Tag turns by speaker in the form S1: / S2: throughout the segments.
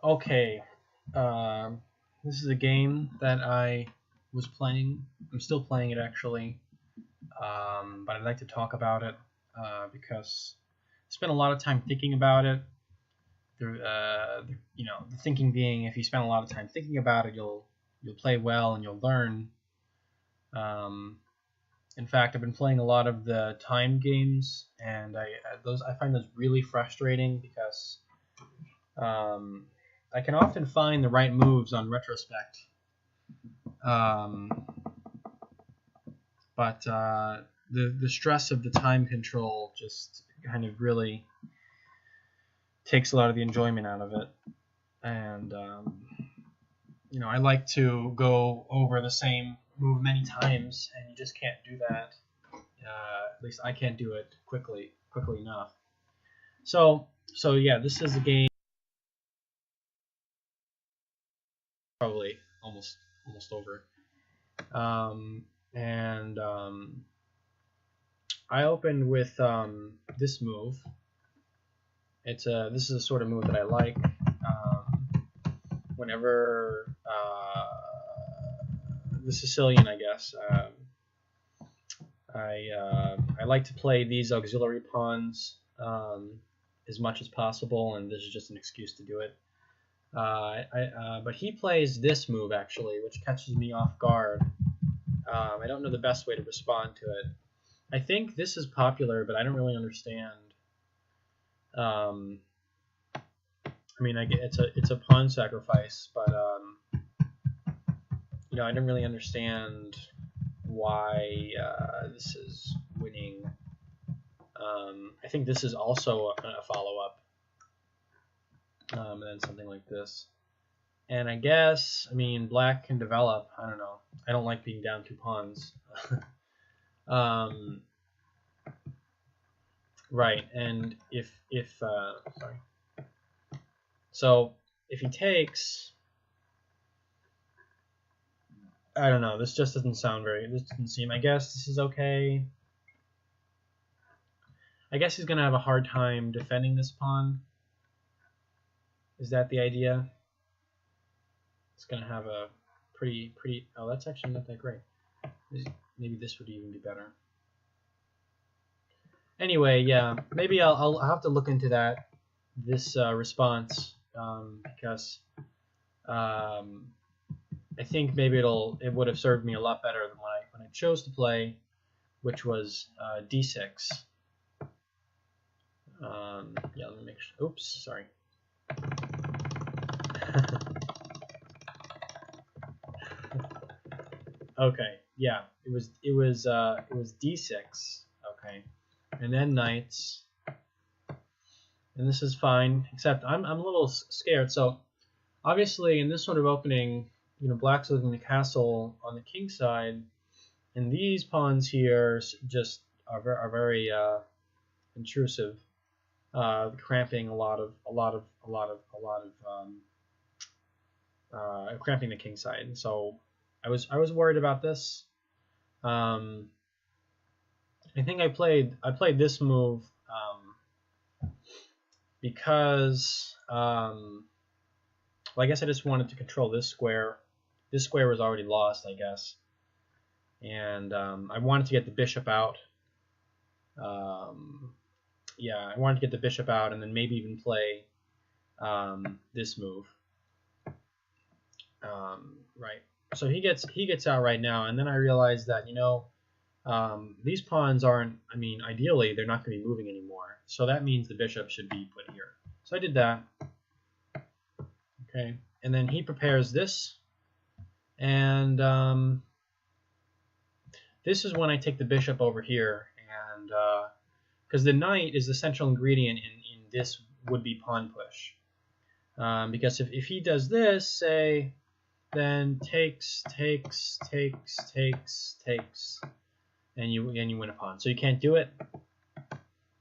S1: Okay, um, this is a game that I was playing. I'm still playing it actually, but I'd like to talk about it because I spent a lot of time thinking about it. The thinking being, if you spend a lot of time thinking about it, you'll play well and you'll learn. Um, in fact, I've been playing a lot of the time games, and I find those really frustrating because um, I can often find the right moves on retrospect, um, but the stress of the time control just kind of really takes a lot of the enjoyment out of it. And I like to go over the same move many times, and you just can't do that. At least I can't do it quickly enough. So yeah, this is a game probably almost over. And I opened with this move. This is a sort of move that I like. Whenever the Sicilian, I guess. I like to play these auxiliary pawns as much as possible, and this is just an excuse to do it. But he plays this move actually, which catches me off guard. I don't know the best way to respond to it. I think this is popular, but I don't really understand. I mean, it's a pawn sacrifice, but I don't really understand why this is winning. I think this is also a follow-up, and then something like this. And I guess, I mean, black can develop. I don't know. I don't like being down 2 pawns. Right, and sorry. So if he takes, I don't know. This just doesn't sound very. This doesn't seem. I guess this is okay. I guess he's gonna have a hard time defending this pawn. Is that the idea? It's gonna have a pretty. Oh, that's actually not that great. Maybe this would even be better. Anyway, yeah, maybe I'll have to look into this response because I think maybe it would have served me a lot better than when I chose to play, which was d6. Yeah, let me make sure. Oops, sorry. Okay, yeah, it was d6. Okay, and then knights, and this is fine. Except I'm a little scared. So obviously, in this sort of opening, black's looking the castle on the king side, and these pawns here just are very intrusive, cramping cramping the king side. So I was worried about this. I think I played this move because well, I guess I just wanted to control this square. This square was already lost, I guess, and I wanted to get the bishop out. Yeah, I wanted to get the bishop out, and then maybe even play this move. Right. So he gets out right now, and then I realized that these pawns aren't. I mean, ideally they're not going to be moving anymore. So that means the bishop should be put here. So I did that. Okay, and then he prepares this, and this is when I take the bishop over here, and because the knight is the central ingredient in this would-be pawn push. Because if he does this, say, then takes, and you win a pawn. So you can't do it.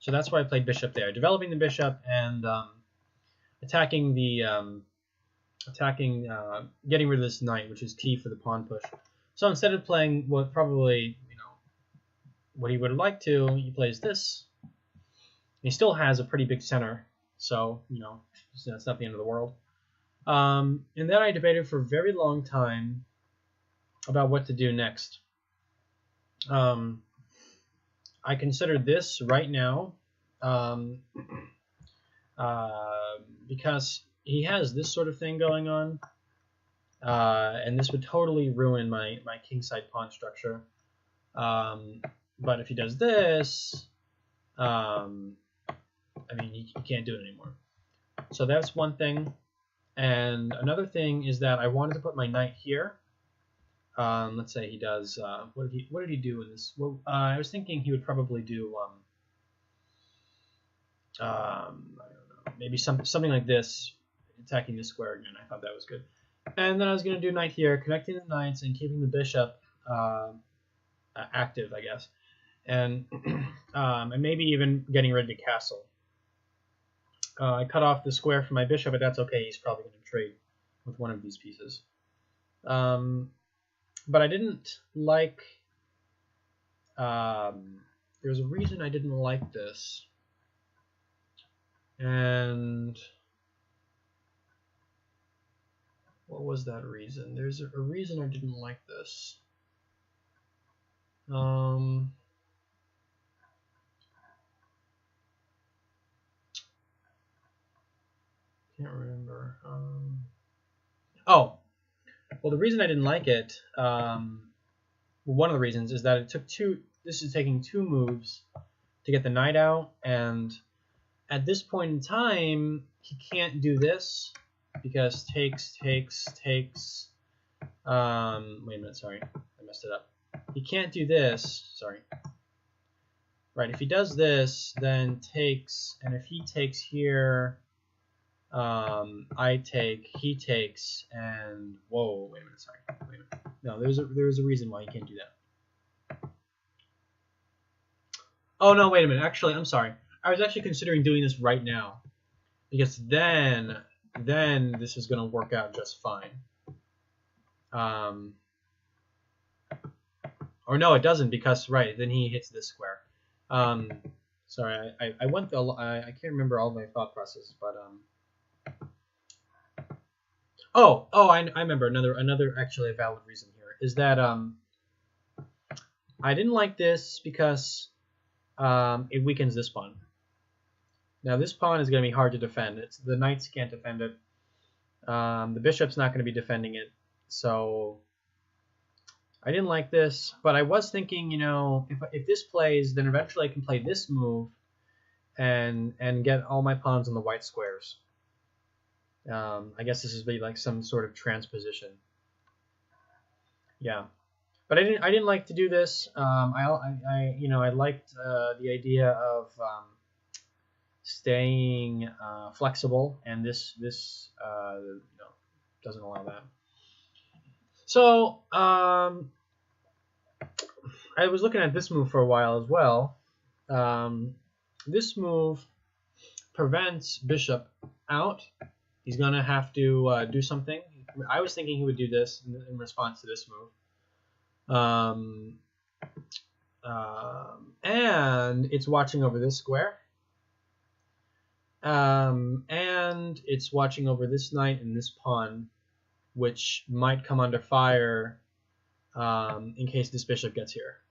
S1: So that's why I played bishop there, developing the bishop and attacking getting rid of this knight, which is key for the pawn push. So instead of playing what probably what he would have liked to, he plays this. He still has a pretty big center, so it's not the end of the world. And then I debated for a very long time about what to do next. I consider this right now, um, because he has this sort of thing going on, and this would totally ruin my kingside pawn structure. But if he does this, I mean, you can't do it anymore. So that's one thing. And another thing is that I wanted to put my knight here. Let's say he does. What did he do in this? Well, I was thinking he would probably do. I don't know, maybe something like this, attacking this square again. I thought that was good. And then I was going to do knight here, connecting the knights and keeping the bishop active, I guess, and and maybe even getting rid of the castle. I cut off the square for my bishop, but that's okay. He's probably going to trade with one of these pieces. But I didn't like. There's a reason I didn't like this, and what was that reason? There's a reason I didn't like this. Can't remember. Oh, well, the reason I didn't like it, one of the reasons is that it took this is taking 2 moves to get the knight out, and at this point in time, he can't do this because takes. Wait a minute, sorry, I messed it up. He can't do this, sorry. Right, if he does this, then takes, and if he takes here, I take, he takes, and whoa, wait a minute, sorry, wait a minute. No, there's a reason why he can't do that. Oh no, wait a minute. Actually, I'm sorry. I was actually considering doing this right now, because then this is gonna work out just fine. Or no, it doesn't, because right then he hits this square. Sorry, I went through. I can't remember all my thought process, but Oh, I remember another actually a valid reason here is that I didn't like this because it weakens this pawn. Now this pawn is going to be hard to defend. The knights can't defend it. The bishop's not going to be defending it. So I didn't like this, but I was thinking, you know, if this plays, then eventually I can play this move and get all my pawns on the white squares. I guess this is like some sort of transposition. Yeah, but I didn't like to do this. I liked the idea of staying flexible, and this doesn't allow that. So I was looking at this move for a while as well. This move prevents bishop out. He's going to have to do something. I was thinking he would do this in response to this move. And it's watching over this square. And it's watching over this knight and this pawn, which might come under fire in case this bishop gets here.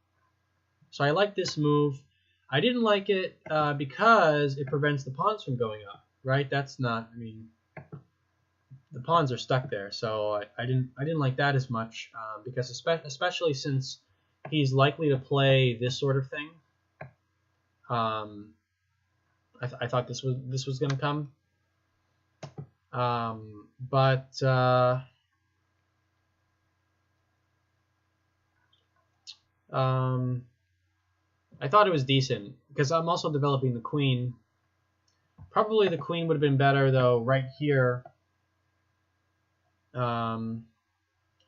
S1: So I like this move. I didn't like it because it prevents the pawns from going up, right? That's not, I mean, the pawns are stuck there, so I didn't like that as much because especially since he's likely to play this sort of thing. I thought this was going to come, but I thought it was decent because I'm also developing the queen. Probably the queen would have been better though right here.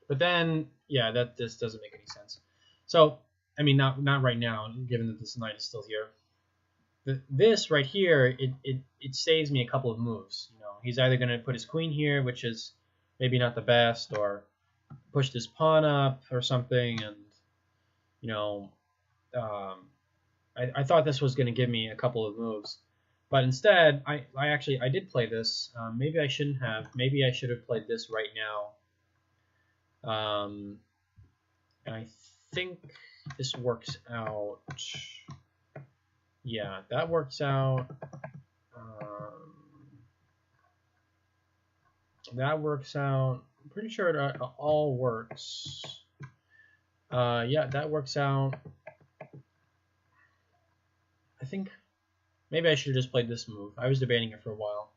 S1: But then, yeah, that just doesn't make any sense. So, I mean, not right now, given that this knight is still here. This right here, it saves me a couple of moves. You know, he's either going to put his queen here, which is maybe not the best, or push this pawn up or something, and you know, I thought this was going to give me a couple of moves, But instead, I did play this. Maybe I shouldn't have. Maybe I should have played this right now. And I think this works out. Yeah, that works out. That works out. I'm pretty sure it all works. Yeah, that works out. I think maybe I should have just played this move. I was debating it for a while.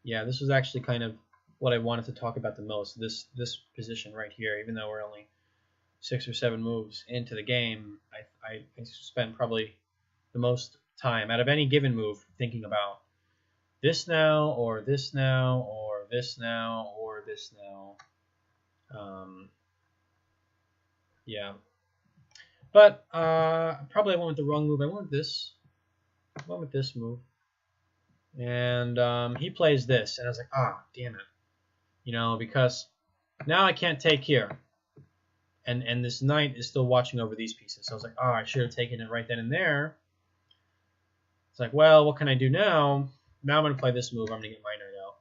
S1: Yeah, this was actually kind of what I wanted to talk about the most. This position right here, even though we're only 6 or 7 moves into the game, I spent probably the most time out of any given move thinking about this now, or this now, or this now, or this now. Yeah. But probably I went with the wrong move. I went with this. I went with this move. And he plays this, and I was like, ah, damn it. You know, because now I can't take here. And this knight is still watching over these pieces. So I was like, oh, I should have taken it right then and there. It's like, well, what can I do now? Now I'm going to play this move. I'm going to get my knight out.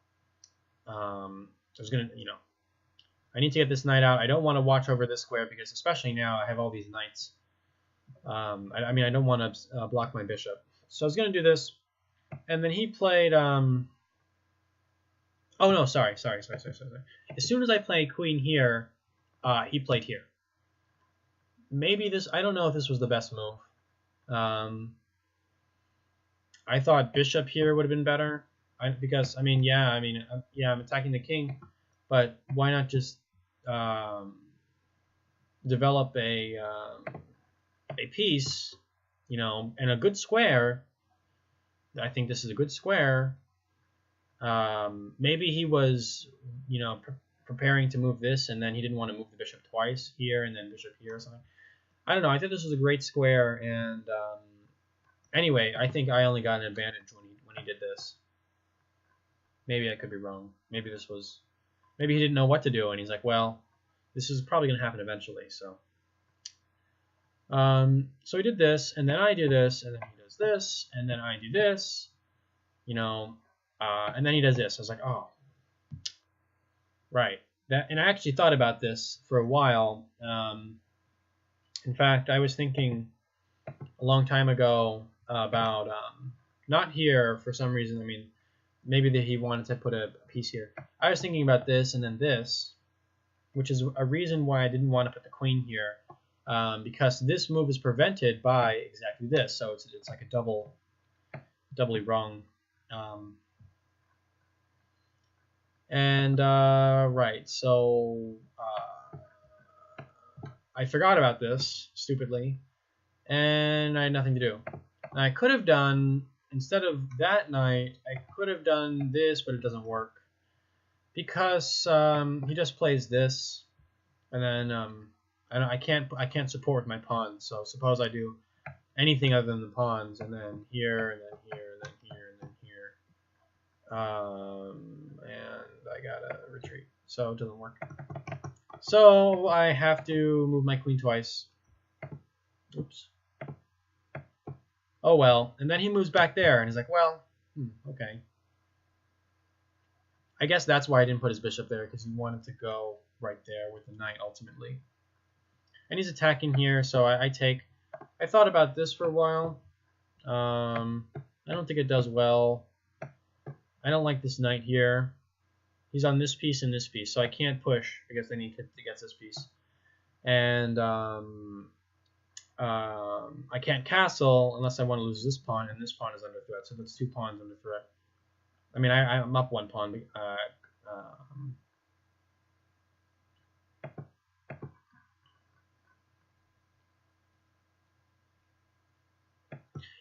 S1: I was going to, you know, I need to get this knight out. I don't want to watch over this square because especially now I have all these knights. I mean, I don't want to block my bishop. So I was going to do this. And then he played... oh, no, sorry. As soon as I played queen here, he played here. Maybe this... I don't know if this was the best move. I thought bishop here would have been better. Because, I mean, yeah, I'm attacking the king. But why not just develop a piece, you know, and a good square. I think this is a good square. Maybe he was, you know, preparing to move this, and then he didn't want to move the bishop twice here and then bishop here or something. I don't know. I think this was a great square, and anyway, I think I only got an advantage when he did this. Maybe I could be wrong. Maybe this was... Maybe he didn't know what to do, and he's like, well, this is probably going to happen eventually, so. So he did this, and then I do this, and then he does this, and then I do this, you know, and then he does this. I was like, oh, right. And I actually thought about this for a while. In fact, I was thinking a long time ago about, not here for some reason, I mean, maybe that he wanted to put a piece here. I was thinking about this and then this, which is a reason why I didn't want to put the queen here, because this move is prevented by exactly this. So it's like a doubly wrong. Right, so I forgot about this stupidly, and I had nothing to do. And I could have done... Instead of that knight, I could have done this, but it doesn't work because he just plays this, and then I can't support with my pawns. So suppose I do anything other than the pawns, and then here, and then here, and then here, and then here, and I gotta retreat. So it doesn't work. So I have to move my queen twice. Oops. Oh well, and then he moves back there, and he's like, well, okay. I guess that's why I didn't put his bishop there, because he wanted to go right there with the knight ultimately. And he's attacking here, so I take... I thought about this for a while. I don't think it does well. I don't like this knight here. He's on this piece and this piece, so I can't push, because then he gets this piece. And... I can't castle unless I want to lose this pawn, and this pawn is under threat. So that's 2 pawns under threat. I mean, I'm up 1 pawn.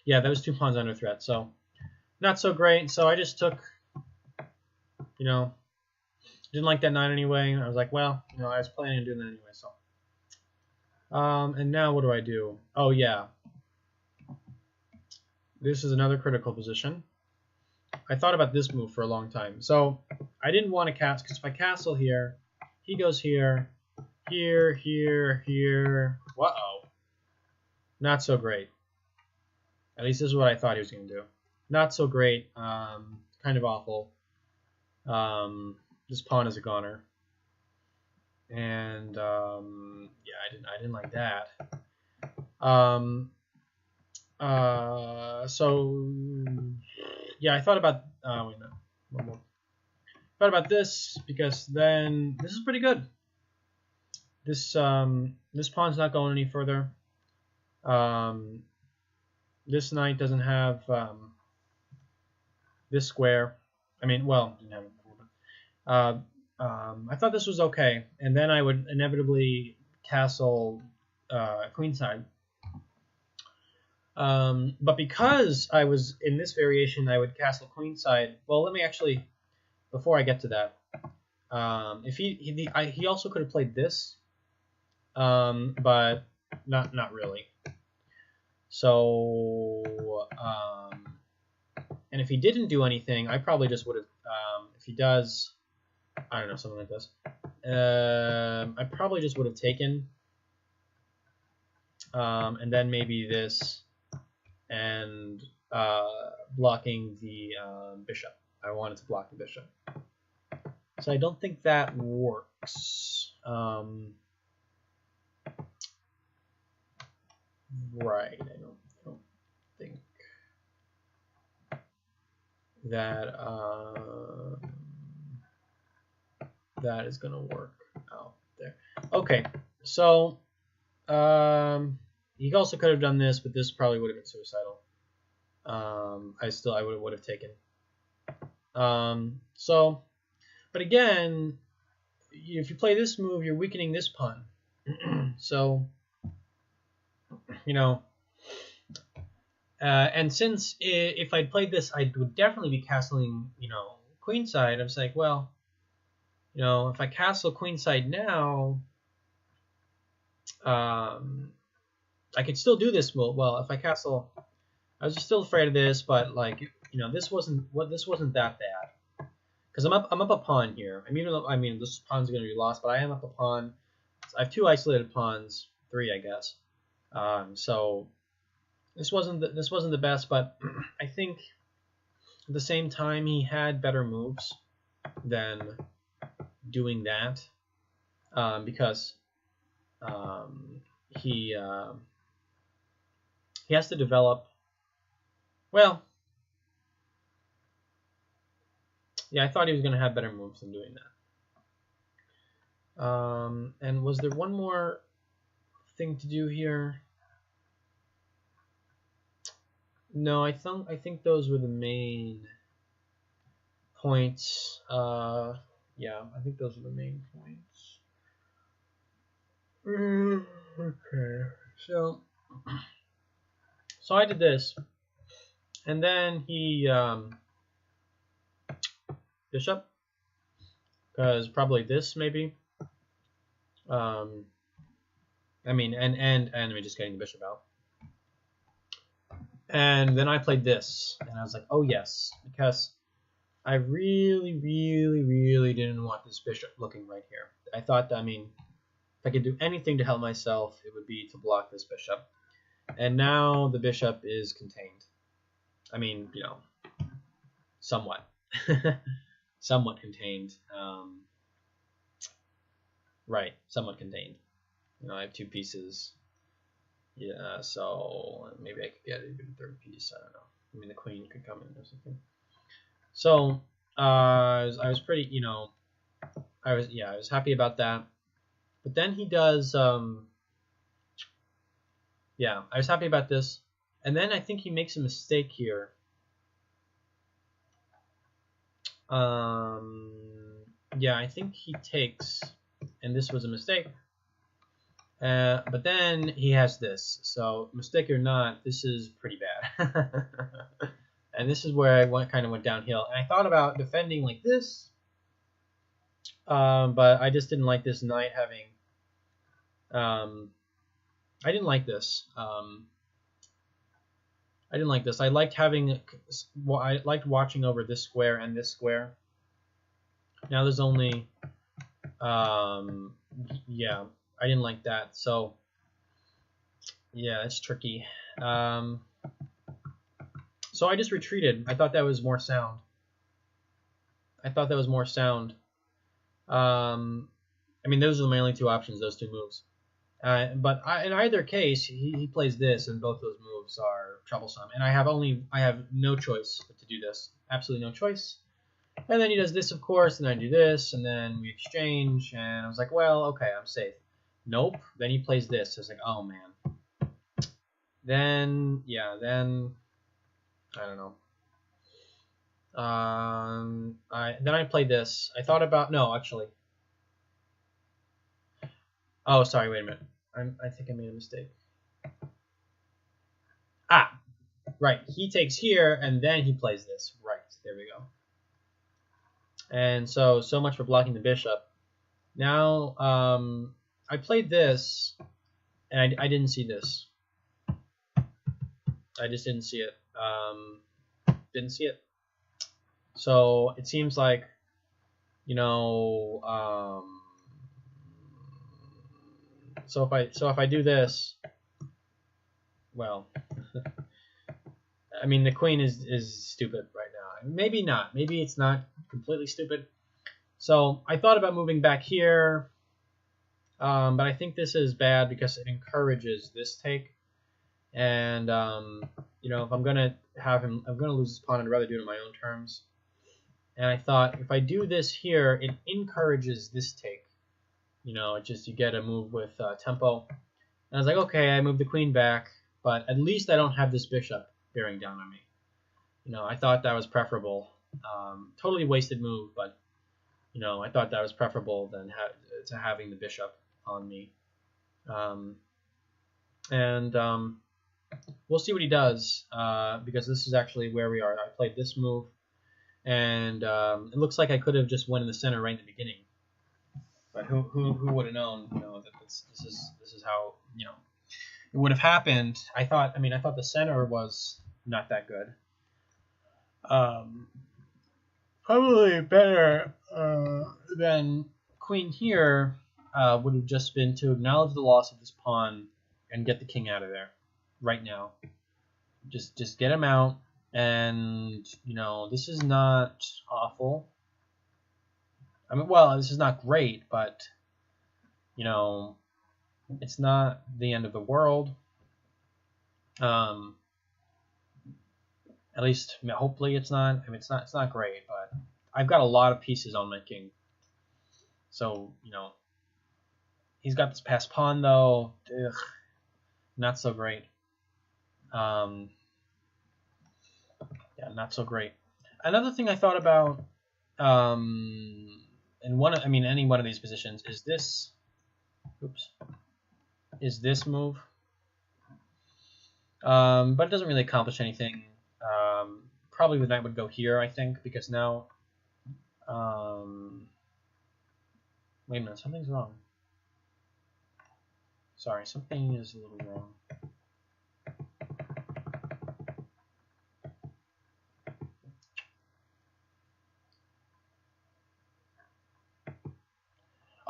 S1: Yeah, those 2 pawns under threat. So not so great. So I just took, you know, didn't like that knight anyway. I was like, well, you know, I was planning on doing that anyway. So. And now what do I do? Oh, yeah. This is another critical position. I thought about this move for a long time. So I didn't want to castle, because if I castle here, he goes here, here, here, here. Uh-oh. Not so great. At least this is what I thought he was going to do. not so great. Kind of awful. This pawn is a goner, and yeah, I didn't like that. So yeah, I thought about wait a minute, one more. Thought about this because then this is pretty good. This this pawn's not going any further. This knight doesn't have this square. I mean, well, didn't have it before, but I thought this was okay, and then I would inevitably castle queenside. But because I was in this variation, I would castle queenside. Well, let me actually, before I get to that, if he also could have played this, but not really. So, and if he didn't do anything, I probably just would have. If he does, I don't know, something like this. I probably just would have taken, and then maybe this, and blocking the bishop. I wanted to block the bishop, so I don't think that works. Right, I don't think that that is gonna work out there. Okay, so he also could have done this, but this probably would have been suicidal. I would have taken. So, but again, if you play this move, you're weakening this pawn. So, you know, and since if I'd played this, I would definitely be castling, queenside. I was like, well, if I castle queenside now, I could still do this move. Well, if I castle, I was still afraid of this, but like, this wasn't that bad because I'm up a pawn here. I mean, this pawn's going to be lost, but I am up a pawn. I have two isolated pawns, 3, I guess. So this wasn't the best, but I think at the same time he had better moves than doing that, because he has to develop. Well, yeah, I thought he was going to have better moves than doing that. And was there one more thing to do here? No, I think those were the main points. Yeah, I think those are the main points. Okay, so I did this, and then he bishop, because probably this maybe. I mean, and let me just getting the bishop out. And then I played this, and I was like, oh yes, because I really, really, really didn't want this bishop looking right here. I thought, I mean, if I could do anything to help myself, it would be to block this bishop. And now the bishop is contained. I mean, somewhat. Somewhat contained. Right, somewhat contained. I have 2 pieces. Yeah, so maybe I could get even a 3rd piece. I don't know. I mean, the queen could come in or something. So I was pretty, I was happy about that. But then he does, yeah, I was happy about this. And then I think he makes a mistake here. Yeah, I think he takes, and this was a mistake. But then he has this. So mistake or not, this is pretty bad. And this is where I kind of went downhill. And I thought about defending like this, but I just didn't like this knight having. I didn't like this. I didn't like this. I liked having. I liked watching over this square and this square. Now there's only. Yeah, I didn't like that. So. Yeah, it's tricky. So I just retreated. I thought that was more sound. I mean, those are my only two options, those two moves. But in either case, he plays this, and both those moves are troublesome. And I have no choice but to do this. Absolutely no choice. And then he does this, of course, and I do this, and then we exchange. And I was like, well, okay, I'm safe. Nope. Then he plays this. I was like, oh man. Then I don't know. Then I played this. I thought about actually. Oh, sorry. Wait a minute. I think I made a mistake. Right. He takes here, and then he plays this. Right. There we go. And so much for blocking the bishop. Now, I played this, and I didn't see this. I just didn't see it. Didn't see it. So it seems like, so if I do this, well, I mean, the queen is stupid right now. Maybe not. Maybe it's not completely stupid. So I thought about moving back here, but I think this is bad because it encourages this take. And if I'm gonna have him, I'm gonna lose this pawn. I'd rather do it on my own terms. And I thought if I do this here, it encourages this take. You get a move with tempo. And I was like, okay, I moved the queen back, but at least I don't have this bishop bearing down on me. I thought that was preferable. Totally wasted move, but I thought that was preferable than to having the bishop on me. We'll see what he does, because this is actually where we are. I played this move, and it looks like I could have just went in the center right in the beginning. But who would have known, that this is how it would have happened. I thought the center was not that good. Probably better than queen here would have just been to acknowledge the loss of this pawn and get the king out of there right now. Just get him out, and this is not awful. I mean, well, this is not great, but it's not the end of the world. At least, hopefully, it's not. I mean, it's not great, but I've got a lot of pieces on my king. So he's got this passed pawn though. Ugh, not so great. Yeah, not so great. Another thing I thought about, any one of these positions is this. Oops. Is this move? But it doesn't really accomplish anything. Probably the knight would go here, I think, because now. Wait a minute, something's wrong. Sorry, something is a little wrong.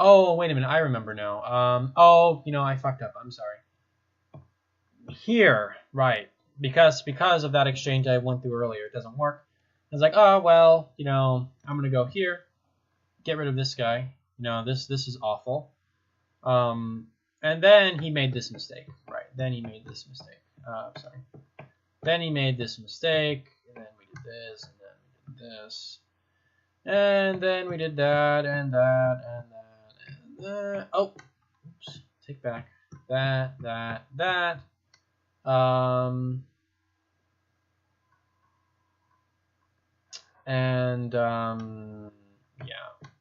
S1: Oh, wait a minute, I remember now. I fucked up. I'm sorry. Here, right. Because of that exchange I went through earlier, it doesn't work. I was like, oh, well, I'm going to go here, get rid of this guy. This is awful. And then he made this mistake. Right, then he made this mistake. Sorry. Then he made this mistake, and then we did this, and then we did this. And then we did that, and that, and that. Oh, oops, take back that. Yeah,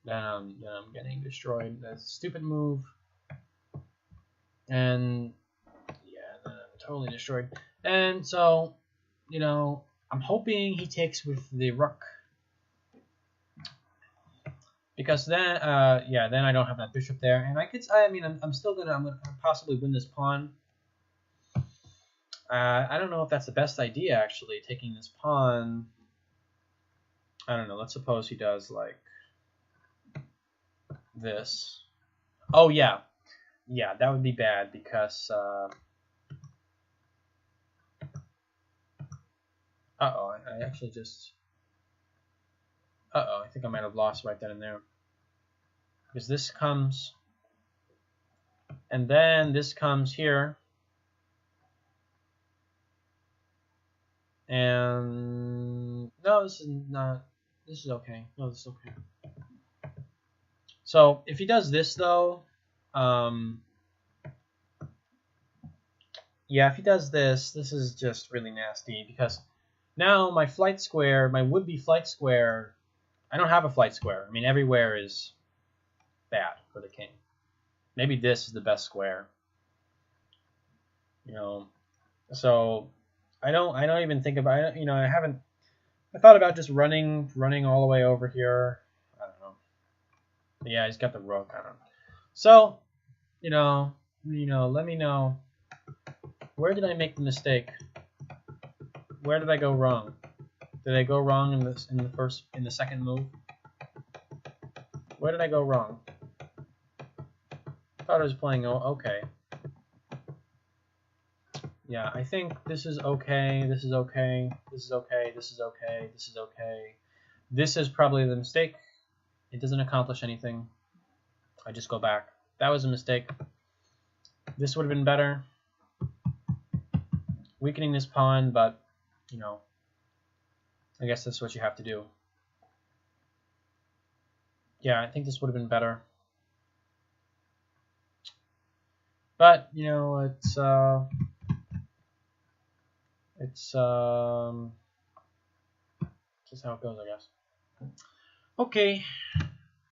S1: then I'm getting destroyed. That's a stupid move. And yeah, then I'm totally destroyed. And so, I'm hoping he takes with the rook. Because then, then I don't have that bishop there, and I'm still gonna possibly win this pawn. I don't know if that's the best idea, actually, taking this pawn. I don't know. Let's suppose he does like this. Oh yeah, that would be bad because Uh-oh, I actually just... Uh-oh, I think I might have lost right then and there. Because this comes... And then this comes here. And... No, this is not... This is okay. No, this is okay. So, if he does this, though... yeah, if he does this, this is just really nasty. Because now my flight square, my would-be flight square... I don't have a flight square. I mean, everywhere is bad for the king. Maybe this is the best square. You know, so I don't even think about, you know, I thought about just running all the way over here. I don't know. But yeah, he's got the rook. I don't know. So, you know, let me know, where did I make the mistake? Where did I go wrong? Did I go wrong in the second move? Where did I go wrong? I thought I was playing okay. Yeah, I think this is okay, this is okay, this is okay, this is okay, this is okay. This is probably the mistake. It doesn't accomplish anything. I just go back. That was a mistake. This would have been better. Weakening this pawn, but, you know, I guess that's what you have to do. Yeah, I think this would have been better. But, you know, it's just how it goes, I guess. Okay.